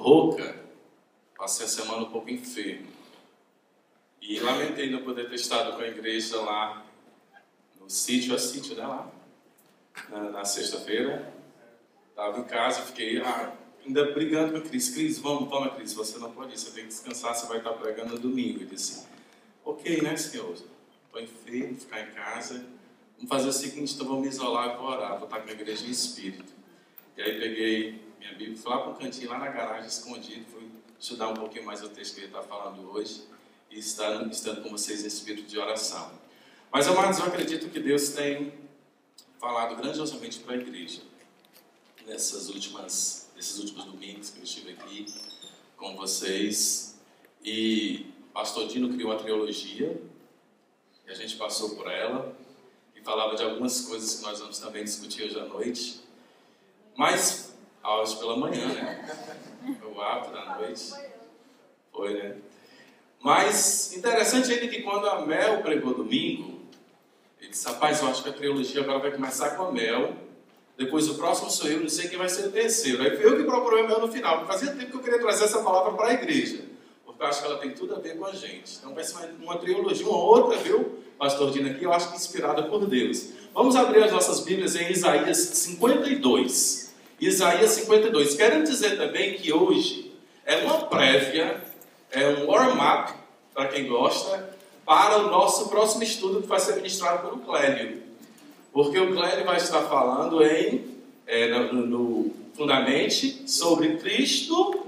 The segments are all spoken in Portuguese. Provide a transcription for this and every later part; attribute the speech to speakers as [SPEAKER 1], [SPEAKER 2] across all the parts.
[SPEAKER 1] boca, passei a semana um pouco enfermo. E lamentei não poder ter estado com a igreja lá no sítio, né, lá, na sexta-feira. Estava em casa, fiquei ainda brigando com a Cris. Cris, vamos, Cris, você não pode ir, você tem que descansar, você vai estar pregando no domingo. Eu disse, ok, né, Senhor? Estou enfermo, ficar em casa. Vamos fazer o seguinte, então vamos me isolar e vou orar, vou estar com a igreja em espírito. E aí peguei minha Bíblia, fui lá para um cantinho, lá na garagem, escondido, fui estudar um pouquinho mais o texto que ele está falando hoje e estando com vocês em espírito de oração. Mas, amados, eu acredito que Deus tem falado grandiosamente para a igreja nesses últimos domingos que eu estive aqui com vocês. E o pastor Dino criou a trilogia e a gente passou por ela e falava de algumas coisas que nós vamos também discutir hoje à noite. Mas, hoje pela manhã, né? O hábito da noite. Foi, né? Mas, interessante ainda que quando a Mel pregou domingo, ele disse, rapaz, eu acho que a trilogia agora vai começar com a Mel, depois o próximo sou eu, não sei quem vai ser o terceiro. Aí foi eu que procurei a Mel no final, porque fazia tempo que eu queria trazer essa palavra para a igreja, porque eu acho que ela tem tudo a ver com a gente. Então vai ser uma trilogia, uma outra, viu, pastor Dino aqui, eu acho que inspirada por Deus. Vamos abrir as nossas Bíblias em Isaías 52. Isaías 52. Quero dizer também que hoje é uma prévia, é um warm-up, para quem gosta, para o nosso próximo estudo que vai ser ministrado pelo Clélio. Porque o Clélio vai estar falando no Fundamente sobre Cristo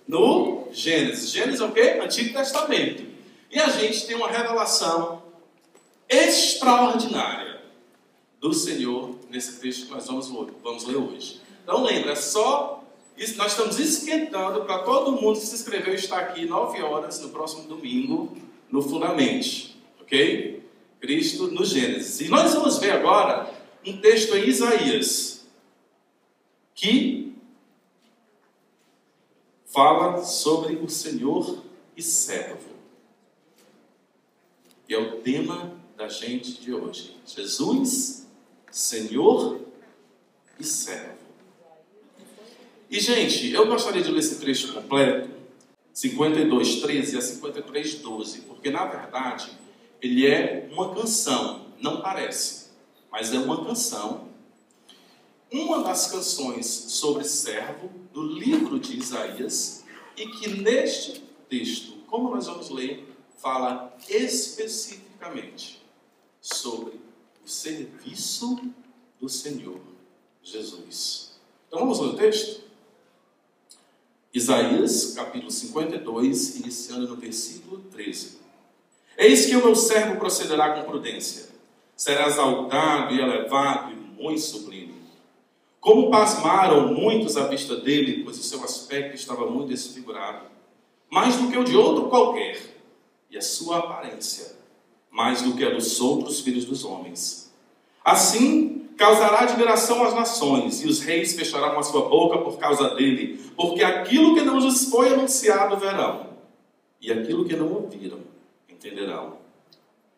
[SPEAKER 1] no Gênesis. Gênesis é o quê? Antigo Testamento. E a gente tem uma revelação extraordinária do Senhor nesse texto que nós vamos ler hoje. Então lembra, nós estamos esquentando para todo mundo que se inscreveu e está aqui 9 horas no próximo domingo no Fundamente, ok? Cristo no Gênesis. E nós vamos ver agora um texto em Isaías que fala sobre o Senhor e servo. E é o tema da gente de hoje. Jesus, Senhor e servo. E, gente, eu gostaria de ler esse trecho completo, 52:13 a 53:12, porque, na verdade, ele é uma canção, não parece, mas é uma canção, uma das canções sobre servo do livro de Isaías, e que neste texto, como nós vamos ler, fala especificamente sobre o serviço do Senhor Jesus. Então vamos ler o texto? Isaías, capítulo 52, iniciando no versículo 13. Eis que o meu servo procederá com prudência, será exaltado e elevado e muito sublime. Como pasmaram muitos à vista dele, pois o seu aspecto estava muito desfigurado, mais do que o de outro qualquer, e a sua aparência, mais do que a dos outros filhos dos homens. Assim, causará admiração às nações, e os reis fecharão a sua boca por causa dele, porque aquilo que não lhes foi anunciado verão, e aquilo que não ouviram entenderão.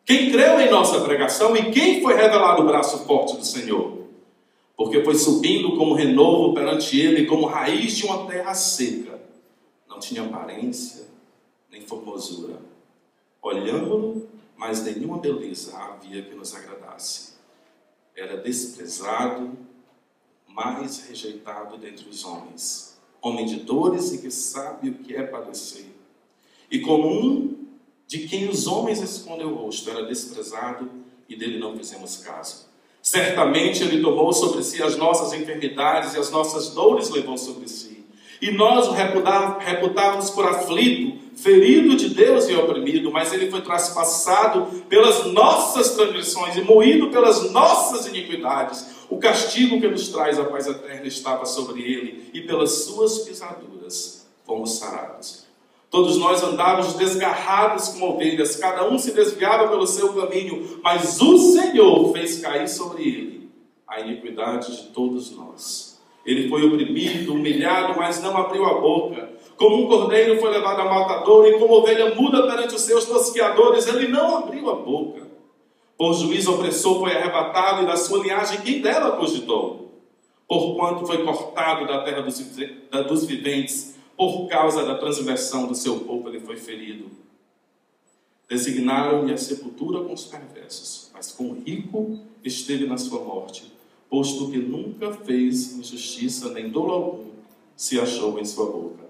[SPEAKER 1] Quem creu em nossa pregação e quem foi revelado o braço forte do Senhor? Porque foi subindo como renovo perante ele, como raiz de uma terra seca. Não tinha aparência, nem formosura. Olhamo-lo, mas nenhuma beleza havia que nos agradasse. Era desprezado, mais rejeitado dentre os homens. Homem de dores e que sabe o que é padecer. E como um de quem os homens escondem o rosto, era desprezado e dele não fizemos caso. Certamente ele tomou sobre si as nossas enfermidades e as nossas dores levou sobre si. E nós o reputávamos por aflito, ferido de Deus e oprimido, mas ele foi traspassado pelas nossas transgressões e moído pelas nossas iniquidades. O castigo que nos traz a paz eterna estava sobre ele, e pelas suas pisaduras fomos sarados. Todos nós andávamos desgarrados como ovelhas, cada um se desviava pelo seu caminho, mas o Senhor fez cair sobre ele a iniquidade de todos nós. Ele foi oprimido, humilhado, mas não abriu a boca. Como um cordeiro foi levado a matador, e como ovelha muda perante os seus tosqueadores, ele não abriu a boca. Por juiz opressor foi arrebatado, e da sua linhagem quem dela cogitou? Porquanto foi cortado da terra dos viventes, Por causa da transgressão do seu povo ele foi ferido. Designaram-lhe a sepultura com os perversos, mas com o rico esteve na sua morte, posto que nunca fez injustiça, nem dolo algum se achou em sua boca.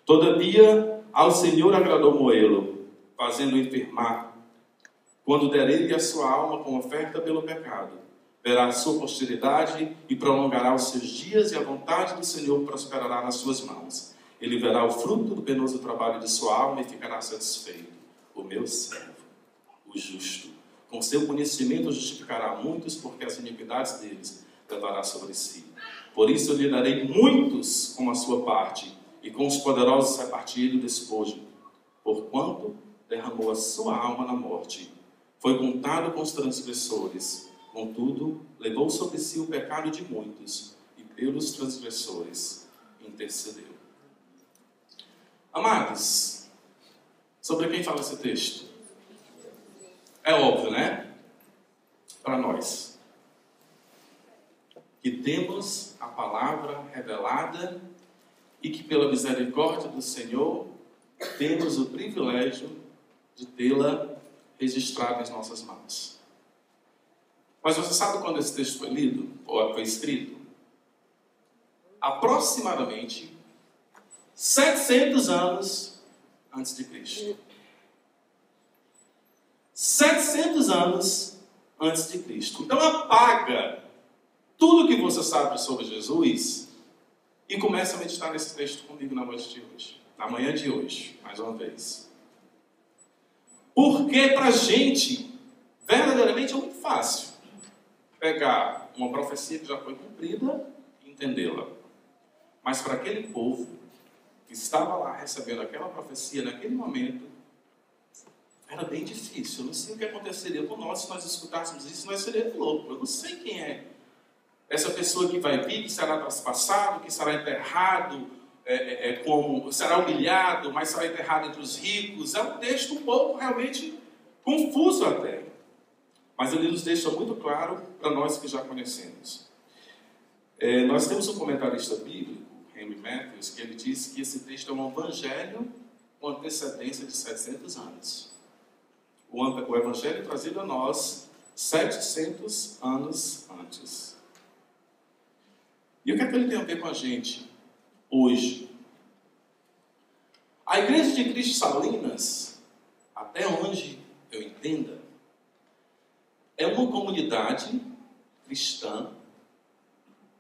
[SPEAKER 1] Todavia, ao Senhor agradou moê-lo, fazendo-o enfermar. Quando der ele a sua alma com oferta pelo pecado, verá a sua posteridade e prolongará os seus dias, e a vontade do Senhor prosperará nas suas mãos. Ele verá o fruto do penoso trabalho de sua alma e ficará satisfeito. O meu servo, o justo, com seu conhecimento justificará muitos, porque as iniquidades deles levará sobre si. Por isso eu lhe darei muitos como a sua parte, e com os poderosos repartirei o despojo. Porquanto derramou a sua alma na morte, foi contado com os transgressores, contudo levou sobre si o pecado de muitos, e pelos transgressores intercedeu. Amados, sobre quem fala esse texto? É óbvio, né? Para nós. Que temos a palavra revelada e que pela misericórdia do Senhor temos o privilégio de tê-la registrada em nossas mãos. Mas você sabe quando esse texto foi lido? Ou foi escrito? Aproximadamente 700 anos antes de Cristo. 700 anos antes de Cristo. Então apaga tudo que você sabe sobre Jesus e começa a meditar nesse texto comigo na noite de hoje. Na manhã de hoje, mais uma vez. Porque para a gente, verdadeiramente é muito fácil pegar uma profecia que já foi cumprida e entendê-la. Mas para aquele povo que estava lá recebendo aquela profecia naquele momento, era bem difícil. Eu não sei o que aconteceria com nós se nós escutássemos isso, nós seríamos loucos. Eu não sei quem é essa pessoa que vai vir, que será traspassado, que será enterrado, será humilhado, mas será enterrado entre os ricos. É um texto um pouco realmente confuso até. Mas ele nos deixa muito claro para nós que já conhecemos. Nós temos um comentarista bíblico, Henry Matthews, que ele diz que esse texto é um evangelho com antecedência de 700 anos. O evangelho trazido a nós 700 anos antes. E o que é que ele tem a ver com a gente hoje? A Igreja de Cristo Salinas, até onde eu entenda, é uma comunidade cristã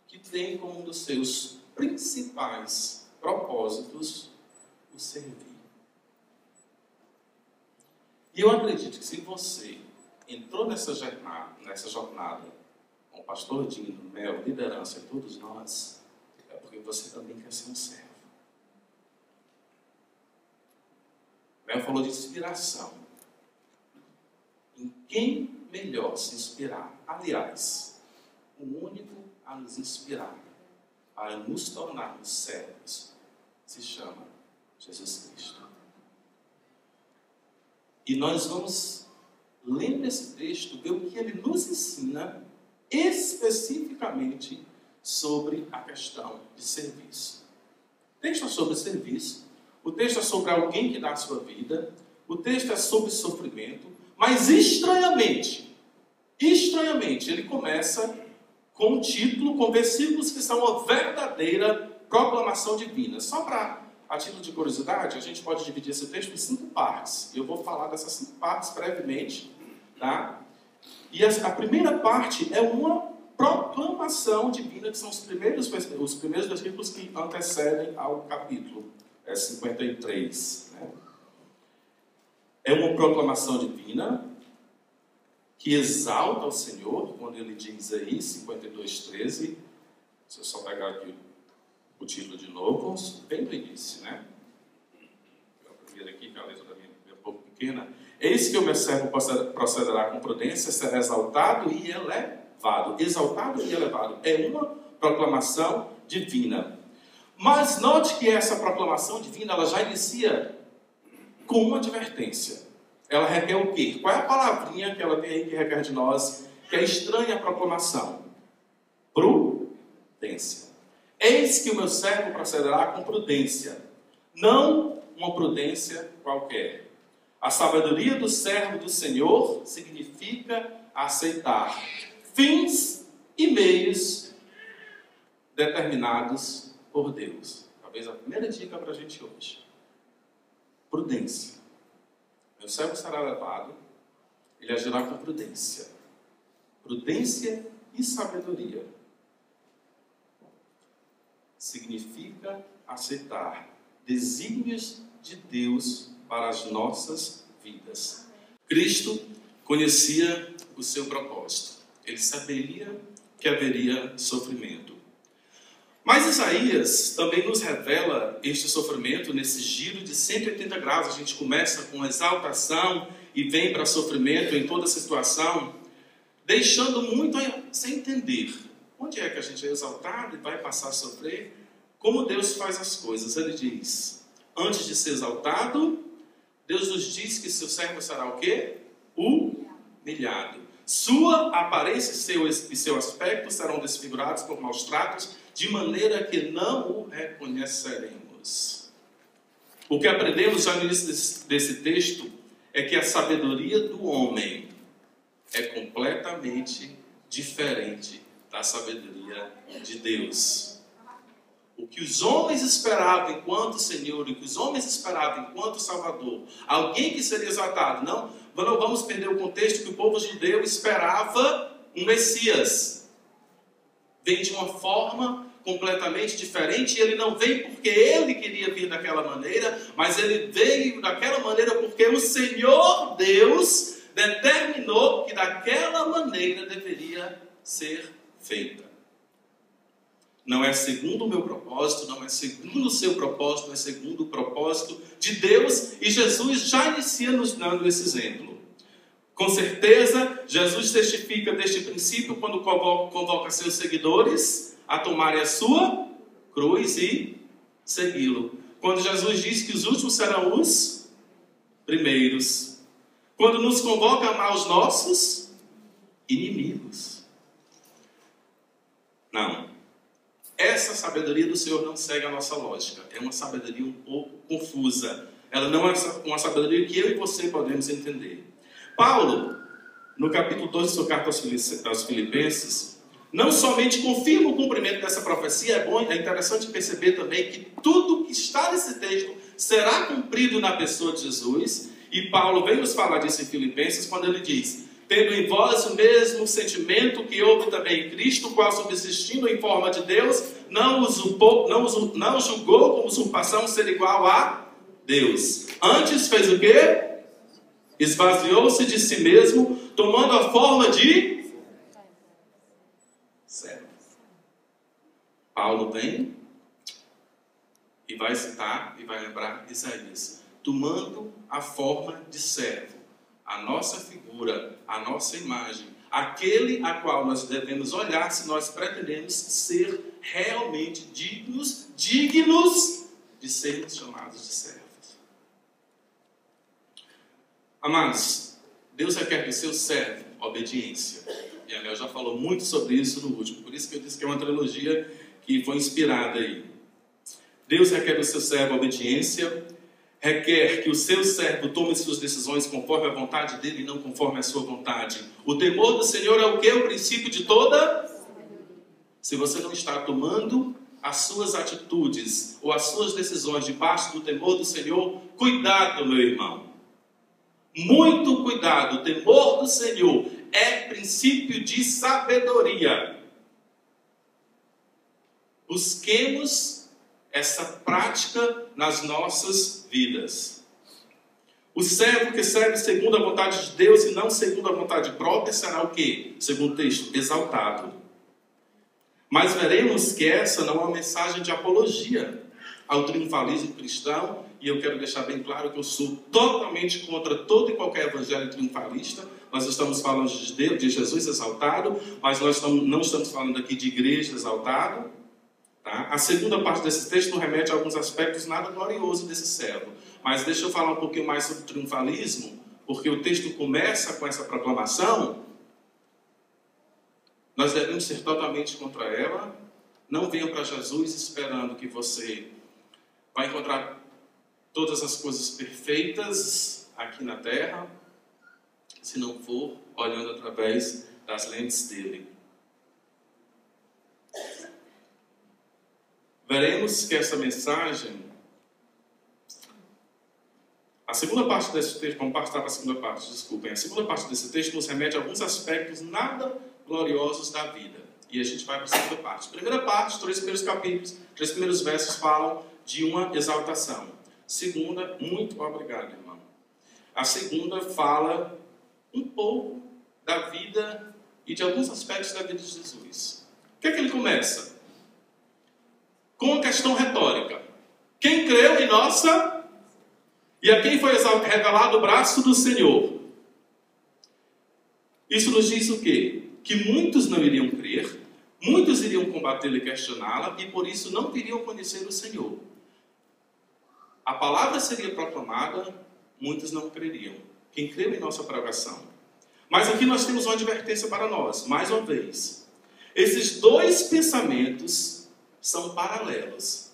[SPEAKER 1] que tem como um dos seus principais propósitos o servir. E eu acredito que se você entrou nessa jornada com o pastor Dino, Mel, liderança e todos nós, é porque você também quer ser um servo. Mel falou de inspiração. Em quem melhor se inspirar? Aliás, o único a nos inspirar para nos tornarmos servos se chama Jesus Cristo. E nós vamos, lendo esse texto, ver o que ele nos ensina especificamente sobre a questão de serviço. O texto é sobre serviço, o texto é sobre alguém que dá a sua vida, o texto é sobre sofrimento, mas estranhamente, ele começa com um título, com versículos que são uma verdadeira proclamação divina. Só para, a título de curiosidade, a gente pode dividir esse texto em 5 partes. Eu vou falar dessas 5 partes brevemente, tá? E a primeira parte é uma proclamação divina, que são os primeiros versículos que antecedem ao capítulo 53. Né? É uma proclamação divina que exalta o Senhor, quando ele diz aí, 52:13, se eu só pegar aqui o título de novo, bem do início, né? A primeira aqui, que a letra da minha é um pouco pequena. Eis que o meu servo procederá com prudência, será exaltado e elevado. Exaltado e elevado. É uma proclamação divina. Mas note que essa proclamação divina, ela já inicia com uma advertência. Ela requer o quê? Qual é a palavrinha que ela tem aí que requer de nós, que é estranha a proclamação? Prudência. Eis que o meu servo procederá com prudência. não uma prudência qualquer. A sabedoria do servo do Senhor significa aceitar fins e meios determinados por Deus. Talvez a primeira dica para a gente hoje. Prudência. Meu servo será levado, ele agirá com prudência. Prudência e sabedoria. Significa aceitar desígnios de Deus para as nossas vidas. Cristo conhecia o seu propósito. Ele saberia que haveria sofrimento. Mas Isaías também nos revela este sofrimento nesse giro de 180 graus. A gente começa com exaltação e vem para sofrimento em toda situação, deixando muito sem entender. Onde é que a gente é exaltado e vai passar a sofrer? Como Deus faz as coisas. Ele diz, antes de ser exaltado, Deus nos diz que seu servo será o quê? Humilhado. Sua aparência e seu aspecto serão desfigurados por maus tratos, de maneira que não o reconheceremos. O que aprendemos já no início desse texto é que a sabedoria do homem é completamente diferente da sabedoria de Deus. O que os homens esperavam enquanto Senhor, o que os homens esperavam enquanto Salvador, alguém que seria exaltado, não vamos perder o contexto que o povo judeu esperava um Messias. Vem de uma forma completamente diferente, e ele não veio porque ele queria vir daquela maneira, mas ele veio daquela maneira porque o Senhor Deus determinou que daquela maneira deveria ser feita. Não é segundo o meu propósito, não é segundo o seu propósito, é segundo o propósito de Deus, e Jesus já inicia nos dando esse exemplo. Com certeza, Jesus testifica deste princípio quando convoca seus seguidores a tomarem a sua cruz e segui-lo. Quando Jesus diz que os últimos serão os primeiros. Quando nos convoca a amar os nossos inimigos. Não. Essa sabedoria do Senhor não segue a nossa lógica. É uma sabedoria um pouco confusa. Ela não é uma sabedoria que eu e você podemos entender. Paulo, no capítulo 2 de sua carta aos Filipenses, não somente confirma o cumprimento dessa profecia, é interessante perceber também que tudo que está nesse texto será cumprido na pessoa de Jesus. E Paulo vem nos falar disso em Filipenses quando ele diz: tendo em vós o mesmo sentimento que houve também em Cristo, qual subsistindo em forma de Deus, não julgou como usurpação ser igual a Deus. Antes fez o quê? Esvaziou-se de si mesmo, tomando a forma de servo. Paulo vem e vai citar e vai lembrar Isaías, tomando a forma de servo, a nossa figura, a nossa imagem, aquele a qual nós devemos olhar se nós pretendemos ser realmente dignos de sermos chamados de servos. Amados, Deus requer do seu servo obediência. E a Mel já falou muito sobre isso no último, por isso que eu disse que é uma trilogia que foi inspirada aí. Deus requer do seu servo obediência, requer que o seu servo tome suas decisões conforme a vontade dele e não conforme a sua vontade. O temor do Senhor é o que? O princípio de toda? Se você não está tomando as suas atitudes ou as suas decisões debaixo do temor do Senhor, cuidado, meu irmão. Muito cuidado. O temor do Senhor é princípio de sabedoria. Busquemos essa prática nas nossas vidas. O servo que serve segundo a vontade de Deus e não segundo a vontade própria será o quê? Segundo o texto, exaltado. Mas veremos que essa não é uma mensagem de apologia ao triunfalismo cristão, e eu quero deixar bem claro que eu sou totalmente contra todo e qualquer evangelho triunfalista. Nós estamos falando de Jesus exaltado, mas nós não estamos falando aqui de igreja exaltada. Tá? A segunda parte desse texto nos remete a alguns aspectos nada gloriosos desse servo. Mas deixa eu falar um pouquinho mais sobre o triunfalismo, porque o texto começa com essa proclamação. Nós devemos ser totalmente contra ela. Não venham para Jesus esperando que você vai encontrar todas as coisas perfeitas aqui na terra, se não for olhando através das lentes dele. Veremos que essa mensagem, a segunda parte desse texto, vamos passar para a segunda parte, desculpem. A segunda parte desse texto nos remete a alguns aspectos nada gloriosos da vida. E a gente vai para a segunda parte. Primeira parte, os 3 primeiros capítulos, 3 primeiros versos falam de uma exaltação. Segunda, muito obrigado, irmão. A segunda fala um pouco da vida e de alguns aspectos da vida de Jesus. O que é que ele começa? Com uma questão retórica. Quem creu em nossa... E a quem foi revelado o braço do Senhor? Isso nos diz o quê? Que muitos não iriam crer, muitos iriam combatê-la e questioná-la, e por isso não queriam conhecer o Senhor. A palavra seria proclamada, muitos não creriam. Quem creu em nossa pregação. Mas aqui nós temos uma advertência para nós, mais uma vez. Esses 2 pensamentos são paralelos.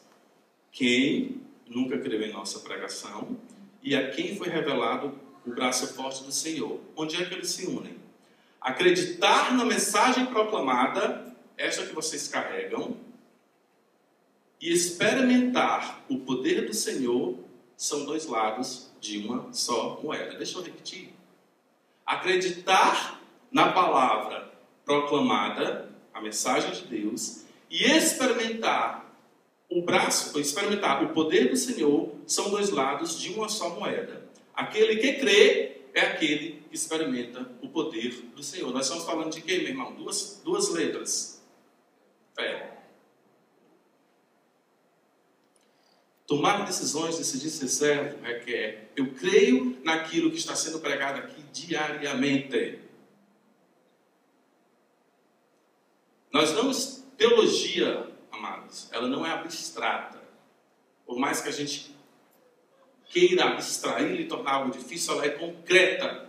[SPEAKER 1] Quem nunca creu em nossa pregação e a quem foi revelado o braço forte do Senhor. Onde é que eles se unem? Acreditar na mensagem proclamada, esta que vocês carregam, e experimentar o poder do Senhor são 2 lados de uma só moeda. Deixa eu repetir. Acreditar na palavra proclamada, a mensagem de Deus, e experimentar o poder do Senhor são 2 lados de uma só moeda. Aquele que crê é aquele que experimenta o poder do Senhor. Nós estamos falando de quê, meu irmão? Duas letras. Fé. Tomar decisões, decidir ser servo, requer. Eu creio naquilo que está sendo pregado aqui diariamente. Teologia, amados, ela não é abstrata. Por mais que a gente queira abstrair e tornar algo difícil, ela é concreta.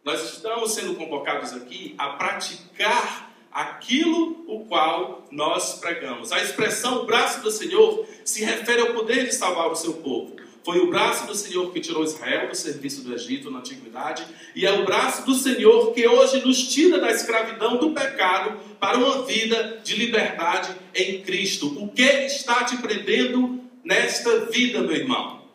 [SPEAKER 1] Nós estamos sendo convocados aqui a praticar aquilo o qual nós pregamos. A expressão o braço do Senhor se refere ao poder de salvar o seu povo. Foi o braço do Senhor que tirou Israel do serviço do Egito na antiguidade, e é o braço do Senhor que hoje nos tira da escravidão do pecado para uma vida de liberdade em Cristo. O que está te prendendo nesta vida, meu irmão?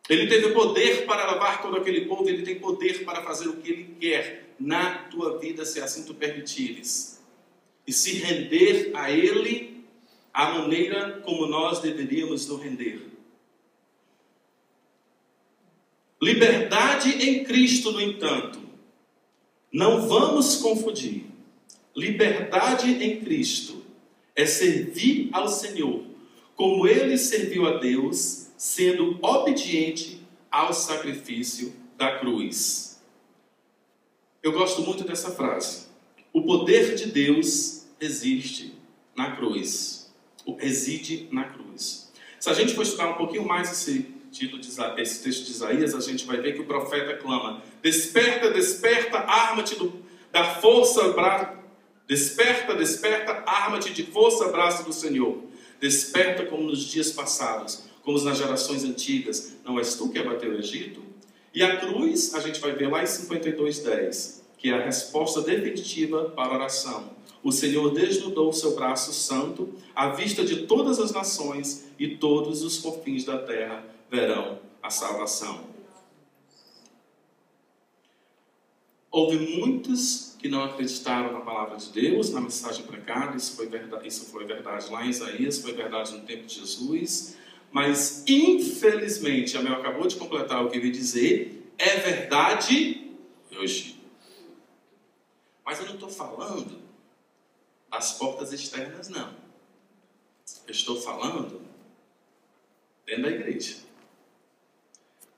[SPEAKER 1] Ele teve poder para levar todo aquele povo, ele tem poder para fazer o que ele quer na tua vida, se assim tu permitires. E se render a ele a maneira como nós deveríamos nos render. Liberdade em Cristo, no entanto, não vamos confundir. Liberdade em Cristo é servir ao Senhor como ele serviu a Deus, sendo obediente ao sacrifício da cruz. Eu gosto muito dessa frase. O poder de Deus reside na cruz. Reside na cruz. Se a gente for estudar um pouquinho mais esse texto de Isaías, a gente vai ver que o profeta clama: desperta, desperta, arma-te da força, desperta, desperta, arma-te de força, braço do Senhor. Desperta como nos dias passados, como nas gerações antigas. Não és tu que abateu o Egito? E a cruz, a gente vai ver lá em 52:10, que é a resposta definitiva para a oração. O Senhor desnudou o seu braço santo à vista de todas as nações, e todos os confins da terra verão a salvação. Houve muitos que não acreditaram na palavra de Deus, na mensagem pregada. Isso foi verdade lá em Isaías, foi verdade no tempo de Jesus. Mas, infelizmente, a Mel acabou de completar o que eu ia dizer, é verdade hoje. Mas eu não estou falando das portas externas, não. Eu estou falando dentro da igreja.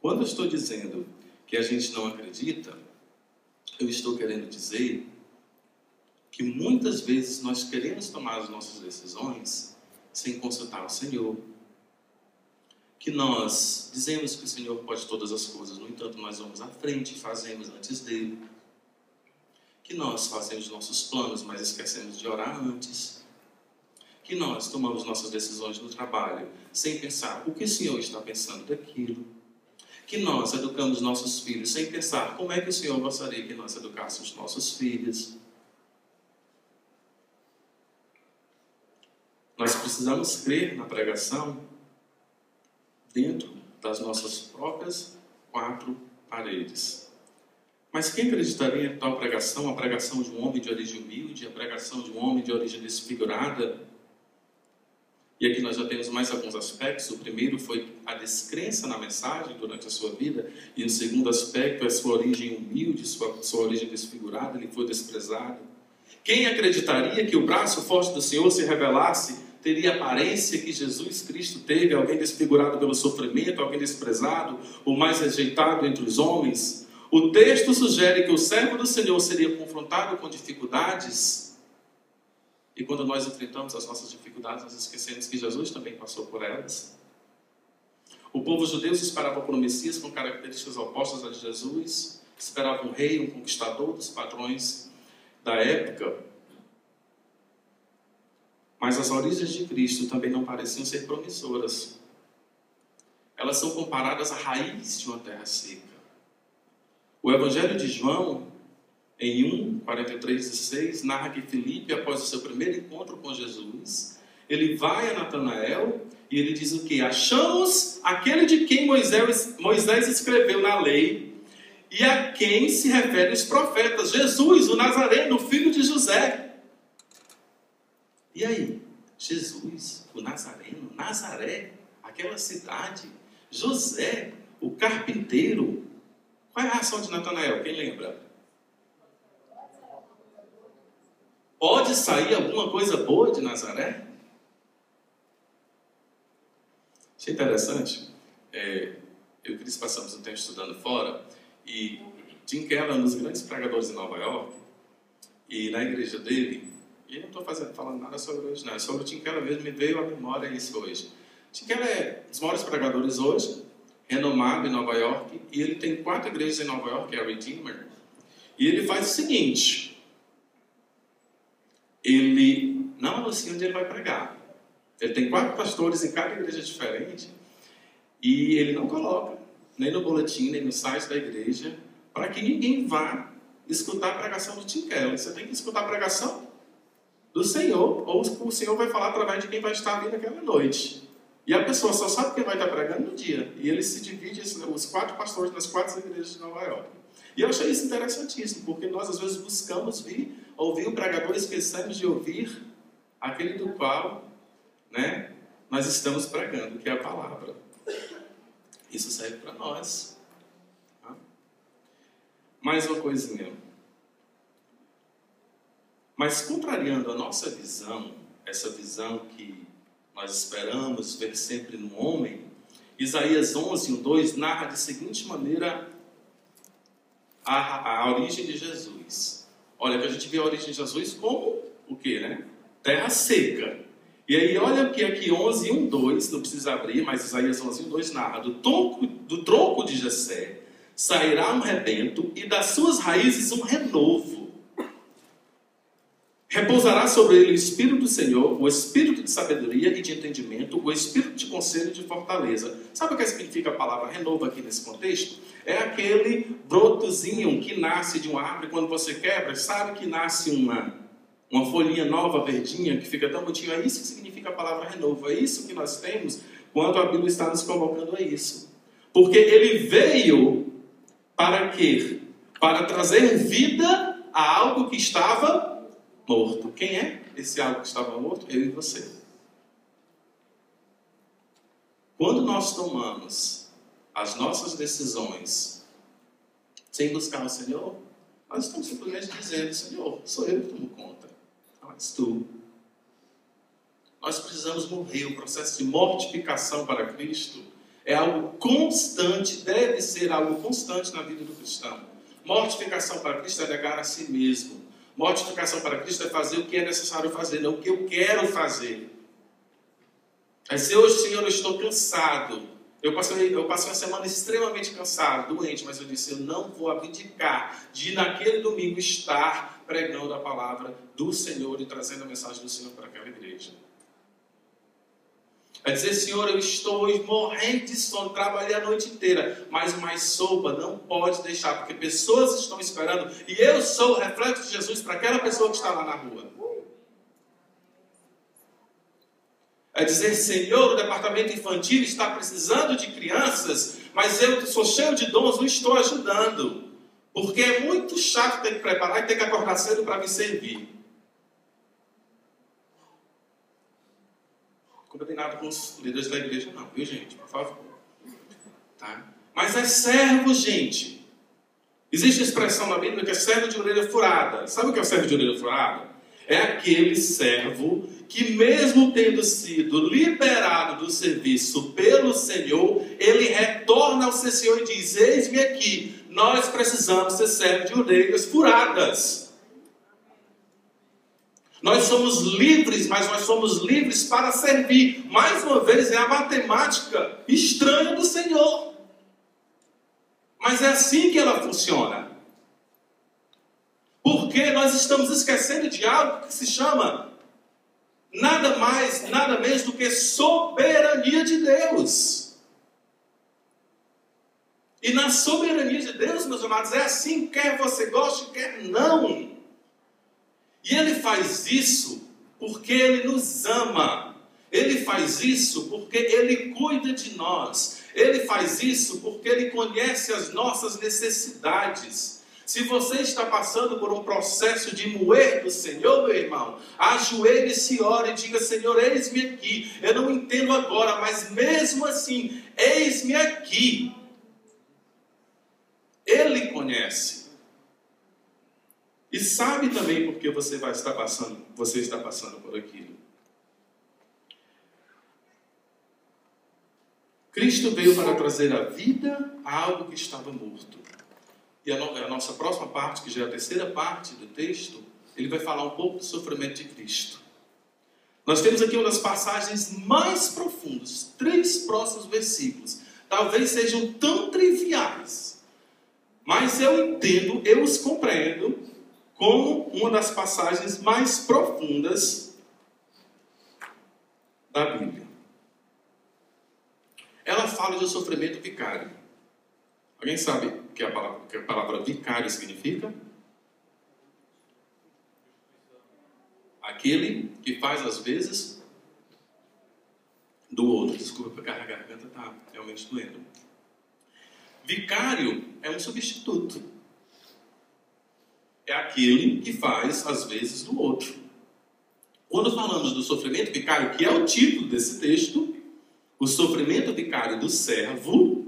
[SPEAKER 1] Quando eu estou dizendo que a gente não acredita, eu estou querendo dizer que muitas vezes nós queremos tomar as nossas decisões sem consultar o Senhor. Que nós dizemos que o Senhor pode todas as coisas, no entanto nós vamos à frente e fazemos antes dele. Que nós fazemos nossos planos, mas esquecemos de orar antes. que nós tomamos nossas decisões no trabalho sem pensar o que o Senhor está pensando daquilo. Que nós educamos nossos filhos sem pensar como é que o Senhor gostaria que nós educássemos nossos filhos. Nós precisamos crer na pregação dentro das nossas próprias quatro paredes. Mas quem acreditaria em tal pregação, a pregação de um homem de origem humilde, a pregação de um homem de origem desfigurada? E aqui nós já temos mais alguns aspectos. O primeiro foi a descrença na mensagem durante a sua vida. E o segundo aspecto é a sua origem humilde, sua origem desfigurada, ele foi desprezado. Quem acreditaria que o braço forte do Senhor se revelasse, teria a aparência que Jesus Cristo teve, alguém desfigurado pelo sofrimento, alguém desprezado, o mais rejeitado entre os homens? O texto sugere que o servo do Senhor seria confrontado com dificuldades. E quando nós enfrentamos as nossas dificuldades, nós esquecemos que Jesus também passou por elas. O povo judeu esperava por um Messias com características opostas às de Jesus, esperava um rei, um conquistador dos padrões da época. Mas as origens de Cristo também não pareciam ser promissoras. Elas são comparadas à raiz de uma terra seca. O Evangelho de João, em 1:43-6, narra que Filipe, após o seu primeiro encontro com Jesus, ele vai a Natanael e ele diz o quê? Achamos aquele de quem Moisés escreveu na lei e a quem se referem os profetas, Jesus, o Nazareno, filho de José. E aí? Jesus, o Nazareno, Nazaré, aquela cidade, José, o carpinteiro. Qual é a reação de Natanael? Quem lembra? Pode sair alguma coisa boa de Nazaré? Achei interessante. Eu e Cris passamos um tempo estudando fora e Tim Keller é um dos grandes pregadores em Nova York e na igreja dele, e eu não estou falando nada sobre hoje, não, sobre o Tim Keller mesmo, me veio à memória isso hoje. Tim Keller é um dos maiores pregadores hoje, renomado em Nova York, e ele tem 4 igrejas em Nova York, que é a Redeemer, e ele faz o seguinte: ele não anuncia onde ele vai pregar. Ele tem 4 pastores em cada igreja diferente, e ele não coloca, nem no boletim, nem no site da igreja, para que ninguém vá escutar a pregação do Tim Keller. Você tem que escutar a pregação do Senhor, ou o Senhor vai falar através de quem vai estar ali naquela noite. E a pessoa só sabe quem vai estar pregando no dia. E ele se divide, os 4 pastores nas 4 igrejas de Nova York. E eu achei isso interessantíssimo, porque nós às vezes buscamos ouvir o pregador e esquecemos de ouvir aquele do qual, nós estamos pregando, que é a palavra. Isso serve para nós. Tá? Mais uma coisinha. Mas contrariando a nossa visão, essa visão que nós esperamos ver sempre no homem, Isaías 11:2 narra de seguinte maneira a origem de Jesus. Olha, que a gente vê a origem de Jesus como o quê, Terra seca. E aí olha que aqui 11:1-2, não precisa abrir, mas Isaías 11:2 narra: do tronco de Jessé sairá um rebento e das suas raízes um renovo. Repousará sobre ele o Espírito do Senhor, o Espírito de sabedoria e de entendimento, o Espírito de conselho e de fortaleza. Sabe o que significa a palavra renovo aqui nesse contexto? É aquele brotozinho que nasce de uma árvore quando você quebra, sabe que nasce uma folhinha nova, verdinha, que fica tão bonitinho. É isso que significa a palavra renovo. É isso que nós temos quando a Bíblia está nos convocando a isso. Porque ele veio para quê? Para trazer vida a algo que estava morto. Quem é esse algo que estava morto? Eu e você. Quando nós tomamos as nossas decisões sem buscar o Senhor, nós estamos simplesmente dizendo: Senhor, sou eu que tomo conta, não és tu. Nós precisamos morrer. O processo de mortificação para Cristo é algo constante, deve ser algo constante na vida do cristão. Mortificação para Cristo é negar a si mesmo. Mortificação para Cristo é fazer o que é necessário fazer, não o que eu quero fazer. É dizer: hoje, Senhor, eu estou cansado. Eu passei uma semana extremamente cansado, doente, mas eu disse: eu não vou abdicar de naquele domingo estar pregando a palavra do Senhor e trazendo a mensagem do Senhor para aquela igreja. É dizer, Senhor, eu estou hoje morrendo de sono, trabalhei a noite inteira, mas mais sopa não pode deixar, porque pessoas estão esperando, e eu sou o reflexo de Jesus para aquela pessoa que está lá na rua. É dizer, Senhor, o departamento infantil está precisando de crianças, mas eu sou cheio de dons, não estou ajudando. Porque é muito chato ter que preparar e ter que acordar cedo para me servir. Não tem nada com os líderes da igreja não, viu gente? Por favor. Tá? Mas é servo, gente. Existe a expressão na Bíblia que é servo de orelha furada. Sabe o que é o servo de orelha furada? É aquele servo que mesmo tendo sido liberado do serviço pelo Senhor, ele retorna ao seu Senhor e diz, eis-me aqui, nós precisamos ser servos de orelhas furadas. Nós somos livres, mas nós somos livres para servir. Mais uma vez, é a matemática estranha do Senhor. Mas é assim que ela funciona. Porque nós estamos esquecendo de algo que se chama nada mais, nada menos do que soberania de Deus. E na soberania de Deus, meus amados, é assim, quer você goste, quer não. E Ele faz isso porque Ele nos ama. Ele faz isso porque Ele cuida de nós. Ele faz isso porque Ele conhece as nossas necessidades. Se você está passando por um processo de moer do Senhor, meu irmão, ajoelhe-se, ore e diga, Senhor, eis-me aqui. Eu não entendo agora, mas mesmo assim, eis-me aqui. Ele conhece. E sabe também porque você está passando por aquilo. Cristo veio para trazer a vida a algo que estava morto. E a nossa próxima parte, que já é a terceira parte do texto, ele vai falar um pouco do sofrimento de Cristo. Nós temos aqui uma das passagens mais profundas, 3 próximos versículos. Talvez sejam tão triviais, mas eu entendo, eu os compreendo como uma das passagens mais profundas da Bíblia. Ela fala de um sofrimento vicário. Alguém sabe o que a palavra vicário significa? Aquele que faz as vezes do outro. Desculpa, porque a garganta está realmente doendo. Vicário é um substituto. É aquele que faz as vezes do outro. Quando falamos do sofrimento vicário, que é o título desse texto, o sofrimento vicário do servo,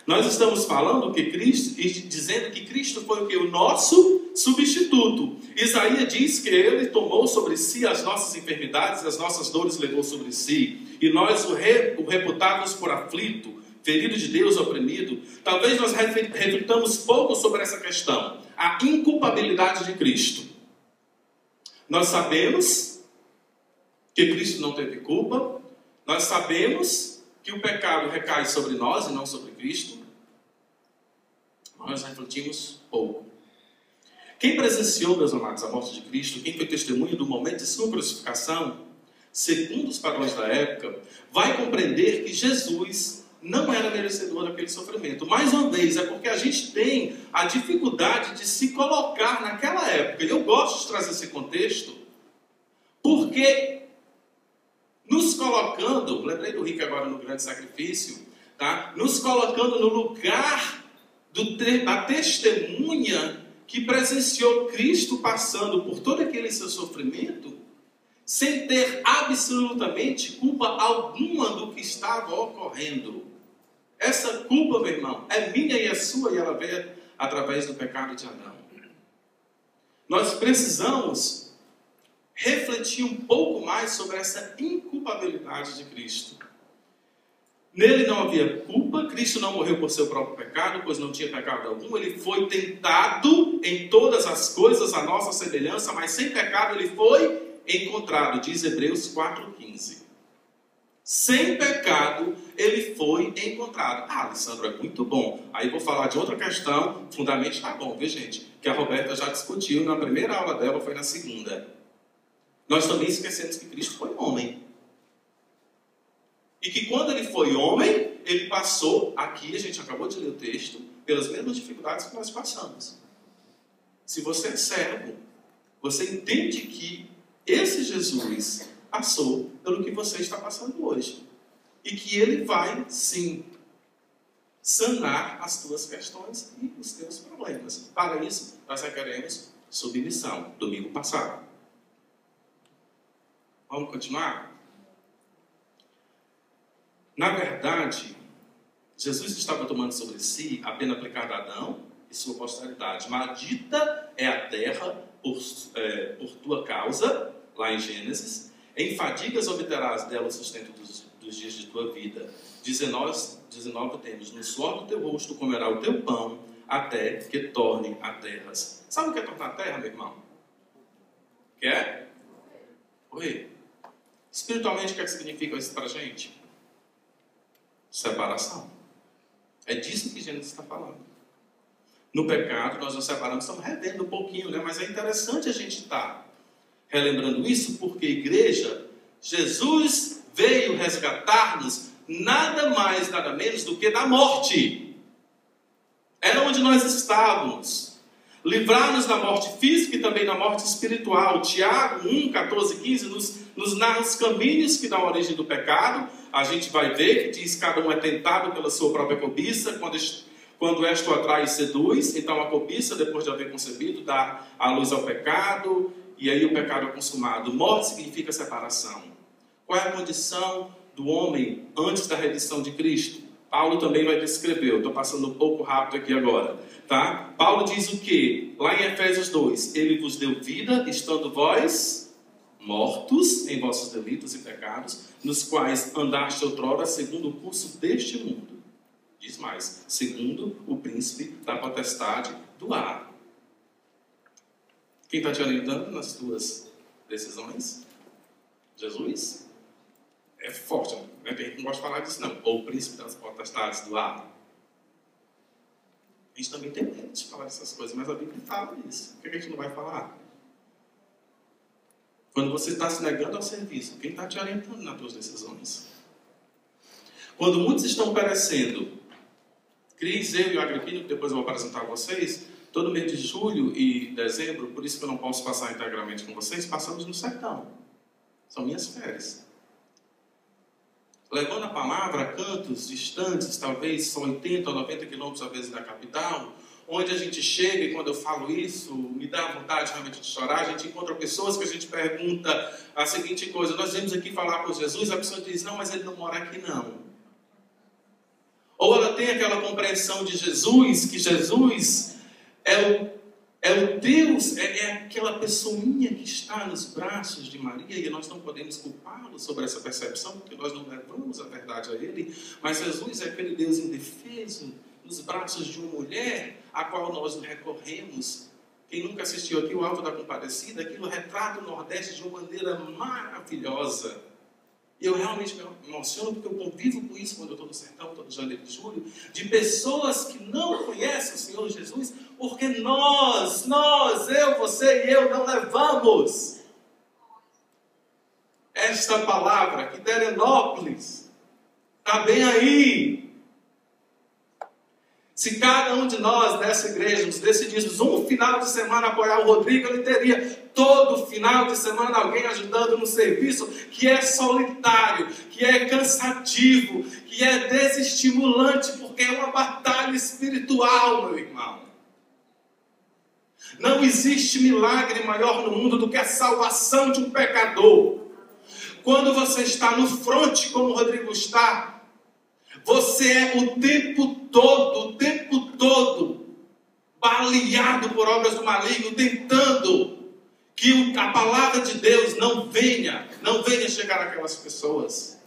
[SPEAKER 1] nós estamos falando que Cristo, dizendo que Cristo foi o que? O nosso substituto. Isaías diz que Ele tomou sobre si as nossas enfermidades, as nossas dores levou sobre si, e nós o reputávamos por aflito, ferido de Deus, oprimido. Talvez nós reflitamos pouco sobre essa questão, a inculpabilidade de Cristo. Nós sabemos que Cristo não teve culpa, nós sabemos que o pecado recai sobre nós e não sobre Cristo. Nós refletimos pouco. Quem presenciou, meus amados, a morte de Cristo, quem foi testemunha do momento de sua crucificação, segundo os padrões da época, vai compreender que Jesus não era merecedor daquele sofrimento. Mais uma vez, é porque a gente tem a dificuldade de se colocar naquela época. E eu gosto de trazer esse contexto, porque nos colocando, lembrei do Rick agora no grande sacrifício, tá? Nos colocando no lugar da testemunha que presenciou Cristo passando por todo aquele seu sofrimento, sem ter absolutamente culpa alguma do que estava ocorrendo. Essa culpa, meu irmão, é minha e é sua, e ela veio através do pecado de Adão. Nós precisamos refletir um pouco mais sobre essa inculpabilidade de Cristo. Nele não havia culpa, Cristo não morreu por seu próprio pecado, pois não tinha pecado algum. Ele foi tentado em todas as coisas, a nossa semelhança, mas sem pecado ele foi encontrado, diz Hebreus 4,15. Sem pecado ele foi encontrado. Ah, Alessandro, é muito bom. Aí vou falar de outra questão, fundamento está bom, viu gente? Que a Roberta já discutiu na primeira aula dela, foi na segunda. Nós também esquecemos que Cristo foi homem. E que quando ele foi homem, ele passou, aqui a gente acabou de ler o texto, pelas mesmas dificuldades que nós passamos. Se você é servo, você entende que esse Jesus passou pelo que você está passando hoje. E que ele vai, sim, sanar as tuas questões e os teus problemas. Para isso, nós requeremos submissão. Domingo passado. Vamos continuar? Na verdade, Jesus estava tomando sobre si a pena aplicada a Adão e sua posteridade. Maldita é a terra por tua causa, lá em Gênesis. Em fadigas obterás dela o sustento dos dias de tua vida. 19 temos, no suor do teu rosto comerá o teu pão, até que torne a terra. Sabe o que é tornar a terra, meu irmão? Quer? Oi. Espiritualmente, o que significa isso para a gente? Separação. É disso que Gênesis está falando. No pecado, nós nos separamos, estamos revendo um pouquinho, né? Mas é interessante a gente estar relembrando isso, porque, igreja, Jesus veio resgatar-nos nada mais, nada menos do que da morte. Era onde nós estávamos. Livrar-nos da morte física e também da morte espiritual. Tiago 1, 14 e 15 nos narra os caminhos que dão origem do pecado. A gente vai ver que diz que cada um é tentado pela sua própria cobiça, quando esta o atrai e seduz. Então a cobiça, depois de haver concebido, dá a luz ao pecado, e aí o pecado é consumado. Morte significa separação. Qual é a condição do homem antes da redenção de Cristo? Paulo também vai descrever, eu estou passando um pouco rápido aqui agora, tá? Paulo diz o quê? Lá em Efésios 2, ele vos deu vida, estando vós mortos em vossos delitos e pecados, nos quais andaste outrora segundo o curso deste mundo. Diz mais, segundo o príncipe da potestade do ar. Quem está te orientando nas tuas decisões? Jesus? É forte, né? Tem gente que não gosta de falar disso, não. Ou o príncipe das potestades do ar. A gente também tem medo de falar dessas coisas, mas a Bíblia fala isso. Por que a gente não vai falar? Quando você está se negando ao serviço, quem está te orientando nas tuas decisões? Quando muitos estão perecendo, Cris, eu e o Agripino, que depois eu vou apresentar a vocês, todo mês de julho e dezembro, por isso que eu não posso passar integralmente com vocês, passamos no sertão. São minhas férias. Levando a palavra a cantos distantes, talvez só 80 ou 90 quilômetros às vezes da capital, onde a gente chega e quando eu falo isso, me dá vontade realmente de chorar. A gente encontra pessoas que a gente pergunta a seguinte coisa: nós viemos aqui falar com Jesus, a pessoa diz, não, mas ele não mora aqui não. Ou ela tem aquela compreensão de Jesus, que Jesus é o Deus, é aquela pessoinha que está nos braços de Maria, e nós não podemos culpá-lo sobre essa percepção, porque nós não levamos a verdade a ele, mas Jesus é aquele Deus indefeso, nos braços de uma mulher, a qual nós recorremos. Quem nunca assistiu aqui o Alto da Compadecida, aquilo retrata o Nordeste de uma maneira maravilhosa. E eu realmente me emociono porque eu convivo com isso quando eu estou no sertão, todo janeiro e julho, de pessoas que não conhecem o Senhor Jesus, porque nós, eu, você e eu não levamos esta palavra, que Terenópolis está bem aí. Se cada um de nós nessa igreja nos decidíssemos um final de semana apoiar o Rodrigo, ele teria todo final de semana alguém ajudando no serviço que é solitário, que é cansativo, que é desestimulante, porque é uma batalha espiritual, meu irmão. Não existe milagre maior no mundo do que a salvação de um pecador. Quando você está no fronte, como o Rodrigo está, você é o tempo todo, baleado por obras do maligno, tentando que a palavra de Deus não venha chegar àquelas pessoas.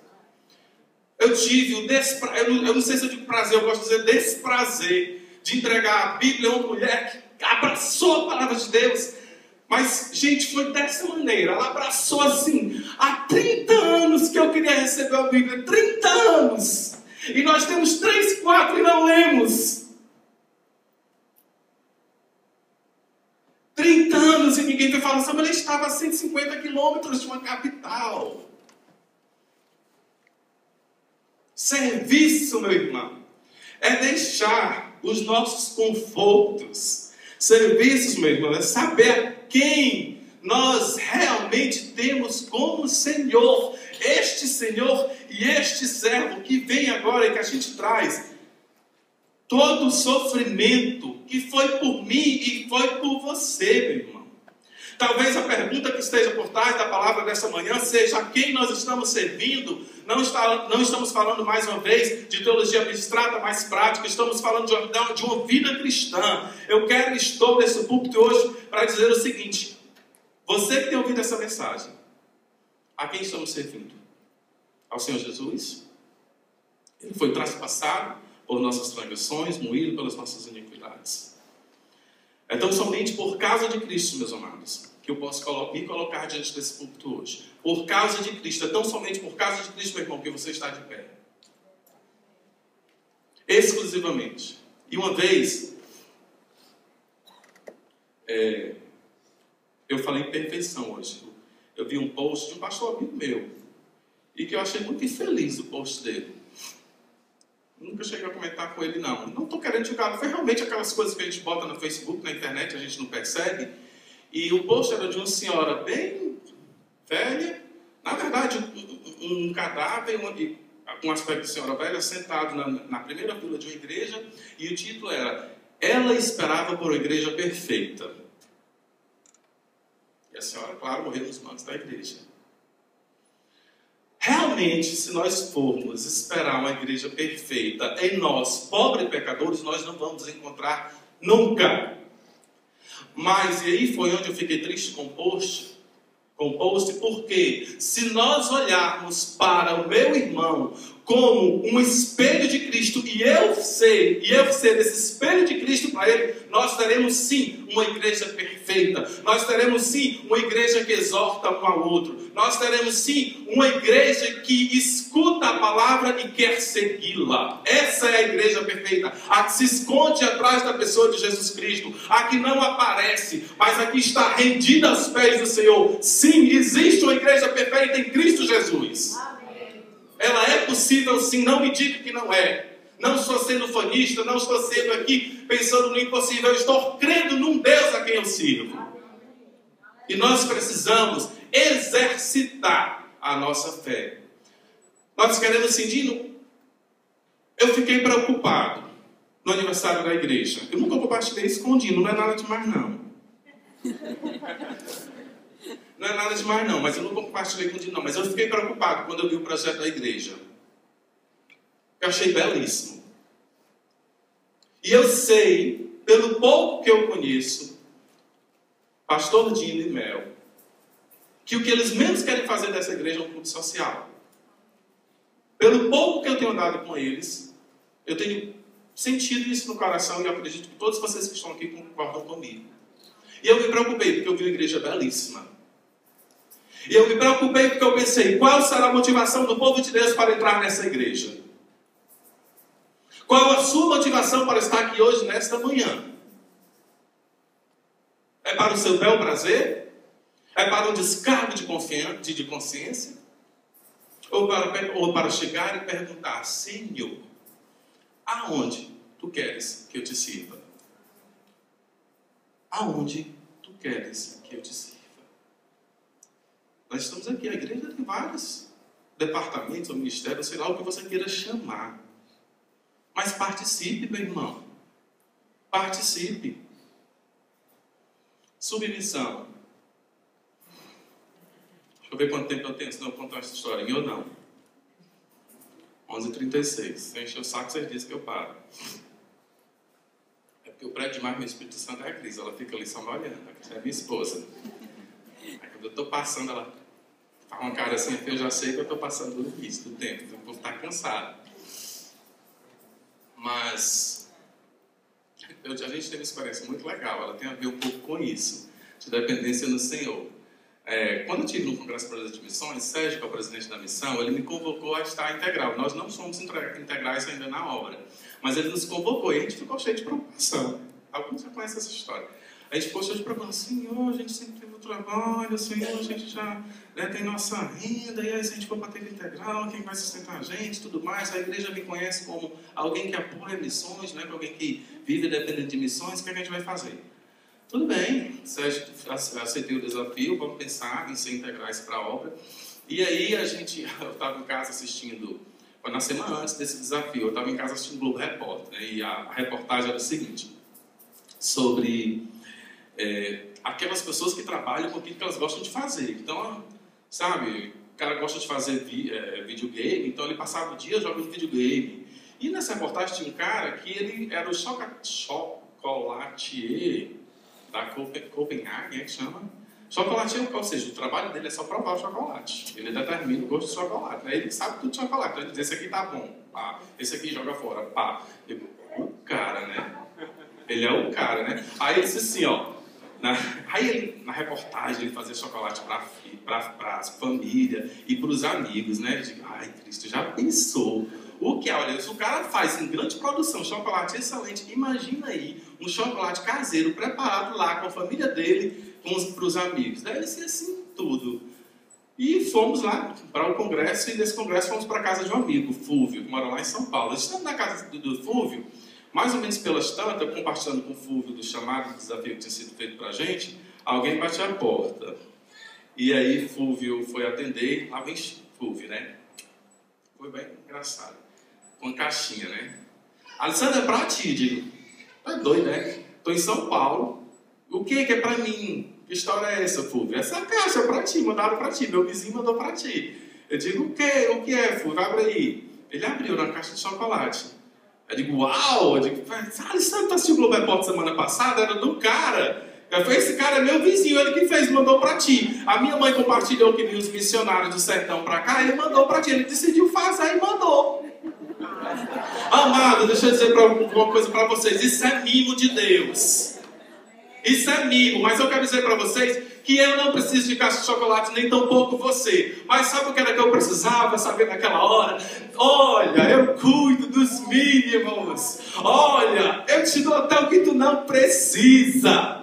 [SPEAKER 1] Eu tive o desprazer, eu não sei se eu digo prazer, eu gosto de dizer desprazer, de entregar a Bíblia a uma mulher que abraçou a palavra de Deus. Mas, gente, foi dessa maneira, ela abraçou assim, há 30 anos que eu queria receber a Bíblia, 30 anos! E nós temos 3, 4 e não lemos. 30 anos e ninguém vai falar assim, mas ele estava a 150 quilômetros de uma capital. Serviço, meu irmão, é deixar os nossos confortos. Serviços, meu irmão, é saber quem nós realmente temos como Senhor. Este Senhor e este servo que vem agora e que a gente traz todo o sofrimento que foi por mim e foi por você, meu irmão. Talvez a pergunta que esteja por trás da palavra dessa manhã seja: a quem nós estamos servindo? Não estamos falando mais uma vez de teologia abstrata, mais prática. Estamos falando de uma vida cristã. Eu estou nesse púlpito hoje para dizer o seguinte: você que tem ouvido essa mensagem, a quem estamos servindo? Ao Senhor Jesus? Ele foi traspassado por nossas transgressões, moído pelas nossas iniquidades. É tão somente por causa de Cristo, meus amados, que eu posso me colocar diante desse púlpito hoje. Por causa de Cristo, é tão somente por causa de Cristo, meu irmão, que você está de pé. Exclusivamente. E uma vez, eu falei em perfeição hoje. Eu vi um post de um pastor amigo meu, e que eu achei muito infeliz o post dele. Nunca cheguei a comentar com ele, não. Não estou querendo julgar. Foi realmente aquelas coisas que a gente bota no Facebook, na internet, a gente não percebe. E o post era de uma senhora bem velha. Na verdade, um cadáver, um aspecto de senhora velha, sentado na primeira fila de uma igreja. E o título era: ela esperava por uma igreja perfeita. E a senhora, claro, morreu nos bancos da igreja. Realmente, se nós formos esperar uma igreja perfeita em nós, pobres pecadores, nós não vamos encontrar nunca. Mas, e aí foi onde eu fiquei triste com o post, porque se nós olharmos para o meu irmão como um espelho de Cristo, e eu ser esse espelho de Cristo para ele, nós teremos sim uma igreja perfeita, nós teremos sim uma igreja que exorta um ao outro, nós teremos sim uma igreja que escuta a palavra e quer segui-la. Essa é a igreja perfeita, a que se esconde atrás da pessoa de Jesus Cristo, a que não aparece, mas a que está rendida aos pés do Senhor. Sim, existe uma igreja perfeita em Cristo Jesus. Ela é possível sim, não me diga que não é. Não estou sendo fanista, não estou sendo aqui pensando no impossível. Eu estou crendo num Deus a quem eu sirvo. E nós precisamos exercitar a nossa fé. Nós queremos sentir. Eu fiquei preocupado no aniversário da igreja. Eu nunca compartilhei escondido, não é nada demais não. Não é nada demais não, mas eu não compartilhei contigo não. Mas eu fiquei preocupado quando eu vi o projeto da igreja. Eu achei belíssimo. E eu sei, pelo pouco que eu conheço, pastor Dino e Mel, que o que eles menos querem fazer dessa igreja é um clube social. Pelo pouco que eu tenho andado com eles, eu tenho sentido isso no coração e eu acredito que todos vocês que estão aqui concordam comigo. E eu me preocupei porque eu vi uma igreja belíssima. E eu me preocupei porque eu pensei: qual será a motivação do povo de Deus para entrar nessa igreja? Qual a sua motivação para estar aqui hoje, nesta manhã? É para o seu bel prazer? É para um descargo de consciência? Ou para chegar e perguntar: Senhor, aonde tu queres que eu te sirva? Aonde tu queres que eu te sirva? Nós estamos aqui, a igreja tem vários departamentos, ou ministérios, sei lá o que você queira chamar. Mas participe, meu irmão. Participe. Submissão. Deixa eu ver quanto tempo eu tenho, senão eu contar essa história. Eu não. 11h36. Se eu encher o saco, vocês dizem que eu paro. É porque eu prego demais meu Espírito Santo é a Cris. Ela fica ali só me olhando. Essa é minha esposa. Aí quando eu estou passando, ela faz uma cara assim, eu já sei que eu estou passando do limite do tempo. Eu vou estar cansado. Mas a gente teve uma experiência muito legal. Ela tem a ver um pouco com isso. De dependência no Senhor. Quando eu estive no Congresso Brasileiro de Missões, Sérgio, que é o presidente da missão, ele me convocou a estar integral. Nós não somos integrais ainda na obra. Mas ele nos convocou e a gente ficou cheio de preocupação. Alguns já conhecem essa história. A gente postou de propósito, Senhor, a gente sempre teve o trabalho, Senhor, a gente já tem nossa renda, e aí se a gente for para a tempo integral, quem vai sustentar a gente, tudo mais. A igreja me conhece como alguém que apoia missões, né, alguém que vive dependendo de missões, o que a gente vai fazer? Tudo bem, Sérgio, aceitei o desafio, vamos pensar em ser integrais para a obra. E aí eu estava em casa assistindo, foi na semana antes desse desafio, eu estava em casa assistindo Globo Repórter, né, e a reportagem era o seguinte, sobre aquelas pessoas que trabalham com aquilo que elas gostam de fazer. Então, sabe, o cara gosta de fazer videogame, então ele passava o dia jogando videogame. E nessa reportagem tinha um cara que ele era o chocolatier da Copenhague, que chama? Chocolatier, ou seja, o trabalho dele é só provar o chocolate. Ele determina o gosto do chocolate, né? Ele sabe tudo de chocolate. Então ele diz, esse aqui tá bom, pá. Esse aqui joga fora, pá. O cara, né? Ele é o cara, né? Aí ele disse assim, ó. Na reportagem ele fazia chocolate para a família e para os amigos, né? Eu digo, ai, Cristo, já pensou? O que é? Olha, se o cara faz em grande produção chocolate excelente, imagina aí um chocolate caseiro preparado lá com a família dele, para os amigos. Deve ser assim tudo. E fomos lá para o congresso, e desse congresso fomos para a casa de um amigo, Fúvio, que mora lá em São Paulo. Estamos na casa do Fúvio, mais ou menos pelas tantas, compartilhando com o Fúvio do chamado, do desafio que tinha sido feito para a gente, alguém bateu a porta. E aí Fúvio foi atender, lá vem Fúvio, né? Foi bem engraçado. Com caixinha, né? Alessandra, é pra ti, digo. Tá doido, né? Tô em São Paulo. O que é pra mim? Que história é essa, Fúvio? Essa caixa é pra ti, mandaram pra ti. Meu vizinho mandou pra ti. Eu digo, o que é, Fúvio? Abre aí. Ele abriu na caixa de chocolate. Eu digo, uau! Eu digo, Alessandra, tu assistiu o Globo Repórter semana passada? Era do cara. Eu falei, esse cara é meu vizinho, ele que fez, mandou pra ti. A minha mãe compartilhou que os missionários do sertão pra cá, ele mandou pra ti. Ele decidiu fazer e mandou. Amado, deixa eu dizer uma coisa para vocês. Isso é mimo de Deus. Isso é mimo. Mas eu quero dizer para vocês que eu não preciso de caixa de chocolate, nem tampouco você. Mas sabe o que era que eu precisava saber naquela hora? Olha, eu cuido dos mínimos. Olha, eu te dou até o que tu não precisa.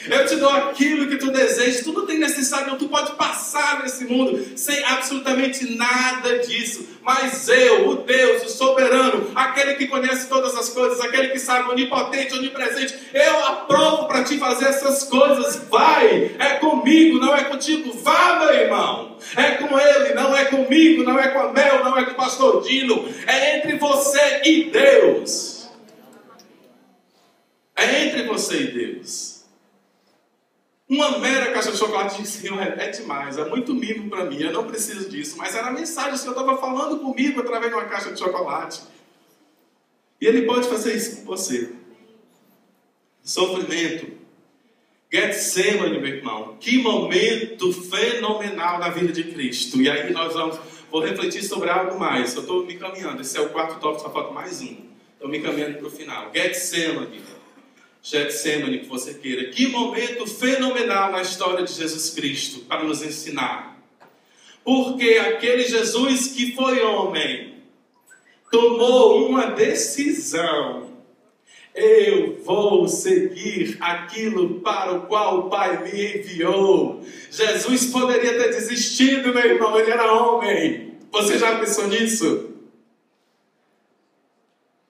[SPEAKER 1] Eu te dou aquilo que tu desejas. Tu não tem necessidade, não. Tu pode passar nesse mundo sem absolutamente nada disso. Mas eu, o Deus, o soberano, aquele que conhece todas as coisas, aquele que sabe, onipotente, onipresente, eu aprovo para ti fazer essas coisas. Vai, é comigo, não é contigo. Vá, meu irmão. É com ele, não é comigo, não é com a Mel, não é com o pastor Dino. É entre você e Deus. É entre você e Deus. Uma mera caixa de chocolate de Senhor é demais, é muito mimo para mim, eu não preciso disso. Mas era a mensagem que o Senhor estava falando comigo através de uma caixa de chocolate. E Ele pode fazer isso com você. Sofrimento. Getsemane, meu irmão. Que momento fenomenal na vida de Cristo. E aí vou refletir sobre algo mais. Eu estou me caminhando, esse é o quarto tópico, só falta mais um. Estou me caminhando para o final. Getsemane, que você queira. Que momento fenomenal na história de Jesus Cristo para nos ensinar. Porque aquele Jesus que foi homem tomou uma decisão. Eu vou seguir aquilo para o qual o Pai me enviou. Jesus poderia ter desistido, meu irmão, ele era homem. Você já pensou nisso?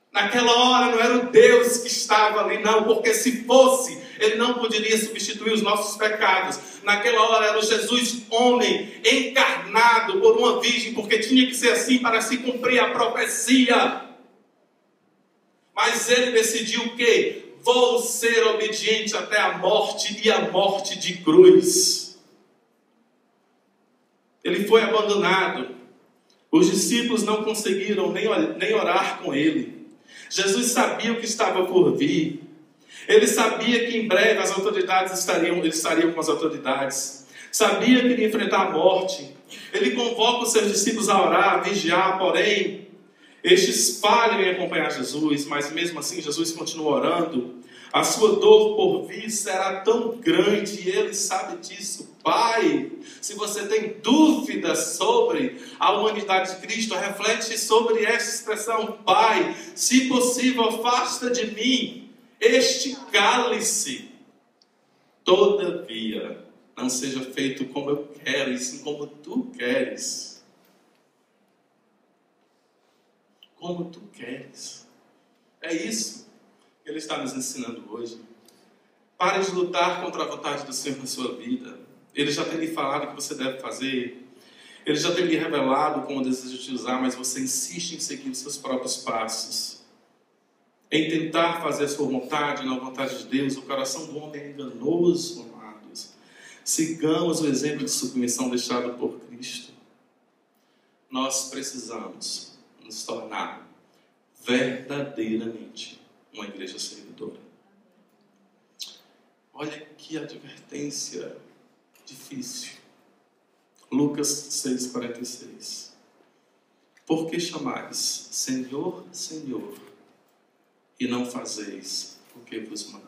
[SPEAKER 1] Naquela hora não era o Deus que estava ali, não, porque se fosse, ele não poderia substituir os nossos pecados. Naquela hora era o Jesus homem, encarnado por uma virgem, porque tinha que ser assim para se cumprir a profecia. Mas ele decidiu o quê? Vou ser obediente até a morte, e a morte de cruz. Ele foi abandonado. Os discípulos não conseguiram nem orar com ele. Jesus sabia o que estava por vir. Ele sabia que em breve as autoridades eles estariam com as autoridades. Sabia que iria enfrentar a morte. Ele convoca os seus discípulos a orar, a vigiar, porém, estes falham em acompanhar Jesus, mas mesmo assim Jesus continua orando. A sua dor por vir será tão grande, e ele sabe disso. Pai, se você tem dúvidas sobre a humanidade de Cristo, reflete sobre esta expressão. Pai, se possível, afasta de mim este cálice. Todavia, não seja feito como eu quero, e sim como tu queres. Como tu queres. É isso que ele está nos ensinando hoje. Pare de lutar contra a vontade do Senhor na sua vida. Ele já tem lhe falado o que você deve fazer. Ele já tem lhe revelado como deseja te usar, mas você insiste em seguir os seus próprios passos. Em tentar fazer a sua vontade, não a vontade de Deus. O coração do homem é enganoso, amados. Sigamos o exemplo de submissão deixado por Cristo. Nós precisamos nos tornar verdadeiramente uma igreja servidora. Olha que advertência difícil. Lucas 6,46. Por que chamais Senhor, Senhor, e não fazeis o que vos mando?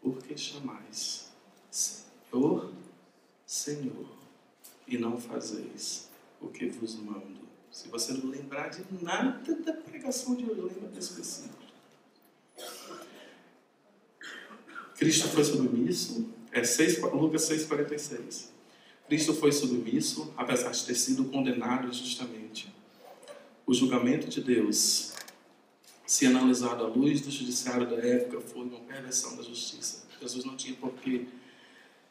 [SPEAKER 1] Por que chamais Senhor, Senhor, e não fazeis o que vos mando? Se você não lembrar de nada da pregação de hoje, lembra desse versículo. Cristo foi submisso, Lucas 6,46. Cristo foi submisso, apesar de ter sido condenado injustamente. O julgamento de Deus, se analisado à luz do judiciário da época, foi uma perversão da justiça. Jesus não tinha por que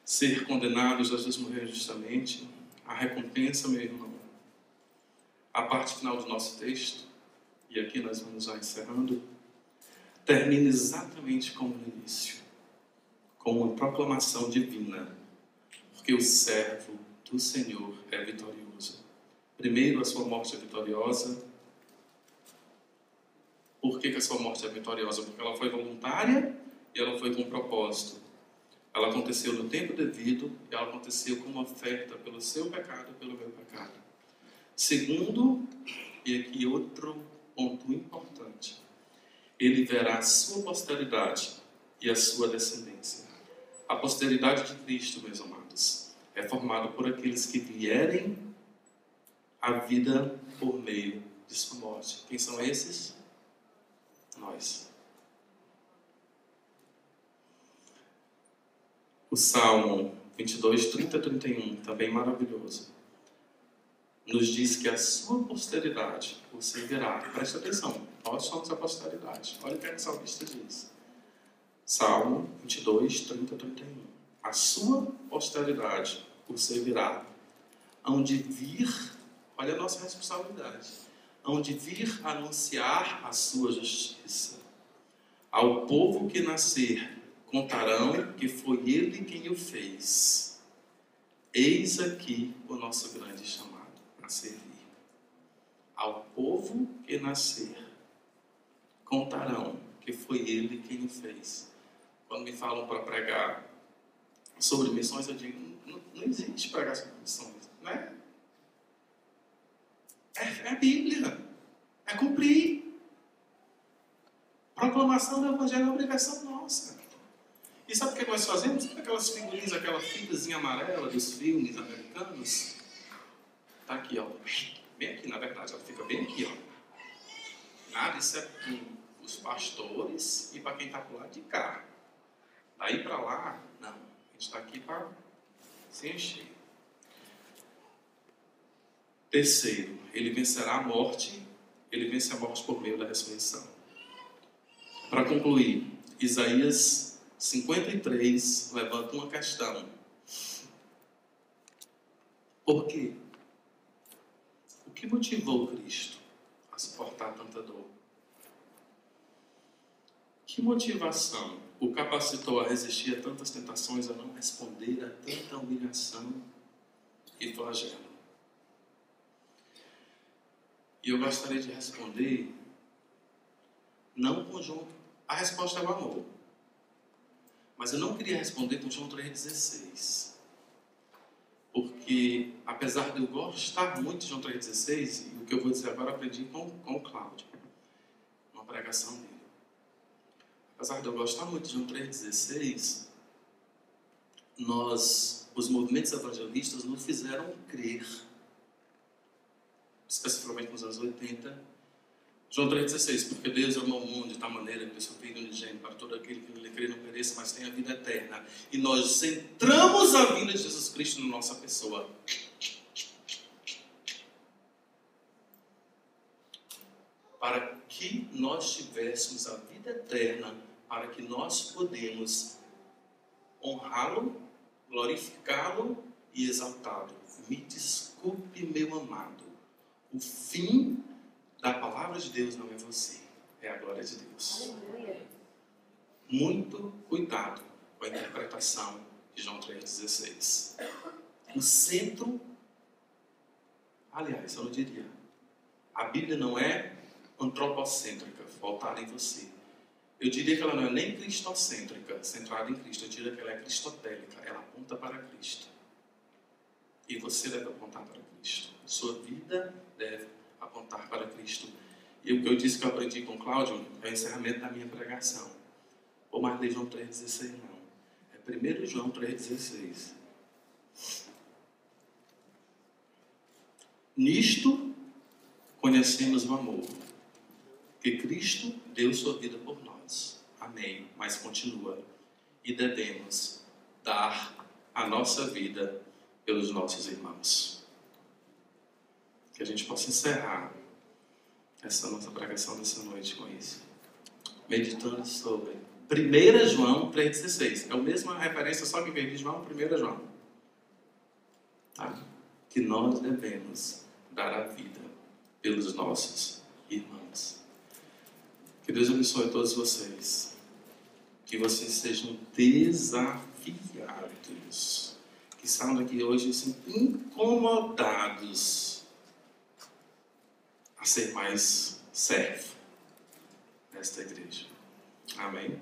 [SPEAKER 1] ser condenado, Jesus morreu injustamente. A recompensa, meu irmão, a parte final do nosso texto, e aqui nós vamos já encerrando, termina exatamente como no início, com uma proclamação divina, porque o servo do Senhor é vitorioso. Primeiro, a sua morte é vitoriosa. Por que a sua morte é vitoriosa? Porque ela foi voluntária e ela foi com propósito. Ela aconteceu no tempo devido e ela aconteceu como oferta pelo seu pecado e pelo meu pecado. Segundo, e aqui outro ponto importante, ele verá a sua posteridade e a sua descendência. A posteridade de Cristo, meus amados, é formada por aqueles que vierem à vida por meio de sua morte. Quem são esses? Nós. O Salmo 22, 30 a 31, também maravilhoso, nos diz que a sua posteridade o seguirá. Presta atenção, nós somos a posteridade. Olha o que o salmista diz. Salmo 22, 30 a 31. A sua posteridade o servirá. Onde vir, olha a nossa responsabilidade, onde vir anunciar a sua justiça. Ao povo que nascer, contarão que foi ele quem o fez. Eis aqui o nosso grande chamado a servir. Ao povo que nascer, contarão que foi ele quem o fez. Quando me falam para pregar sobre missões, eu digo, não existe pregar sobre missões, não é? É a Bíblia, é cumprir. Proclamação do Evangelho é uma obrigação nossa. E sabe o que nós fazemos? Sabe aquelas figurinhas, aquela fitazinha amarela dos filmes americanos? Está aqui, ó. Bem aqui, na verdade, ela fica bem aqui, ó. Nada, isso é para os pastores e para quem está por lado de cá. Daí para lá, não. A gente está aqui para se encher. Terceiro, ele vencerá a morte. Ele vence a morte por meio da ressurreição. Para concluir, Isaías 53 levanta uma questão. Por quê? O que motivou Cristo a suportar tanta dor? Que motivação o capacitou a resistir a tantas tentações, a não responder a tanta humilhação e flagelo? E eu gostaria de responder, não com João. A resposta é o amor. Mas eu não queria responder com João 3,16. Porque, apesar de eu gostar muito de João 3,16, e o que eu vou dizer agora eu aprendi com o Cláudio, uma pregação dele. Apesar de eu gostar muito de João 3,16, os movimentos evangelistas nos fizeram crer, especificamente nos anos 80, João 3,16, porque Deus amou o mundo de tal maneira que o seu Filho unigênito para todo aquele que nele crê não pereça, mas tenha vida eterna. E nós centramos a vida de Jesus Cristo na nossa pessoa. Para que nós tivéssemos a vida eterna, para que nós podemos honrá-lo, glorificá-lo e exaltá-lo. Me desculpe, meu amado, o fim da palavra de Deus não é você, é a glória de Deus.
[SPEAKER 2] Aleluia.
[SPEAKER 1] Muito cuidado com a interpretação de João 3,16. O centro, aliás, eu não diria, a Bíblia não é antropocêntrica, voltada em você. Eu diria que ela não é nem cristocêntrica, centrada em Cristo. Eu diria que ela é cristotélica, ela aponta para Cristo. E você deve apontar para Cristo. Sua vida deve apontar para Cristo. E o que eu disse que eu aprendi com Cláudio é o encerramento da minha pregação. Ou mais ler João 3,16 não. É 1 João 3,16. Nisto conhecemos o amor, que Cristo deu sua vida por nós. Amém. Mas continua. E devemos dar a nossa vida pelos nossos irmãos. Que a gente possa encerrar essa nossa pregação dessa noite com isso. Meditando sobre 1 João 3,16. É a mesma referência, só que vem de João, 1 João. Tá? Que nós devemos dar a vida pelos nossos irmãos. Que Deus abençoe a todos vocês. Que vocês sejam desafiados. Que saiam daqui hoje assim, incomodados a ser mais servo nesta igreja. Amém?